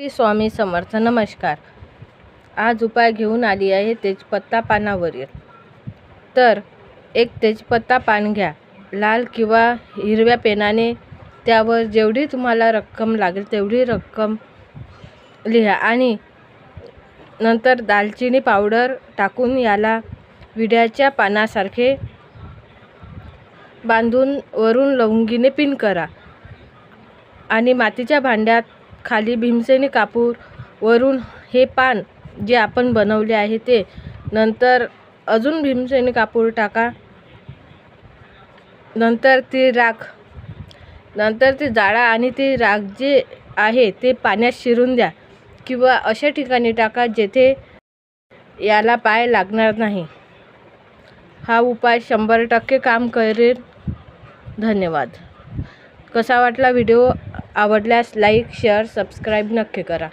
श्री स्वामी समर्थ. नमस्कार. आज उपाय घेऊन आली आहे तेजपत्ता पानावरील. तर एक तेजपत्ता पान घ्या. लाल किंवा हिरव्या पेनाने त्यावर जेवढी तुम्हाला रक्कम लागेल तेवढी रक्कम लिहा आणि नंतर दालचिनी पावडर टाकून याला विड्याच्या पानासारखे बांधून वरून लवंगीने पिन करा आणि मातीच्या भांड्यात खाली भीमसेनी कापूर, वरून हे पान जे आपण बनवले आहे ते, नंतर अजून भीमसेनी कापूर टाका. नंतर ती जाळा आणि ती राख जे आहे ते पाण्यात शिरून द्या किंवा अशा ठिकाणी टाका जेथे याला पाय लागणार नाही. हा उपाय 100% काम करेल. धन्यवाद. कसा वाटला व्हिडिओ? आवडल्यास लाईक, शेअर, सबस्क्राईब नक्की करा.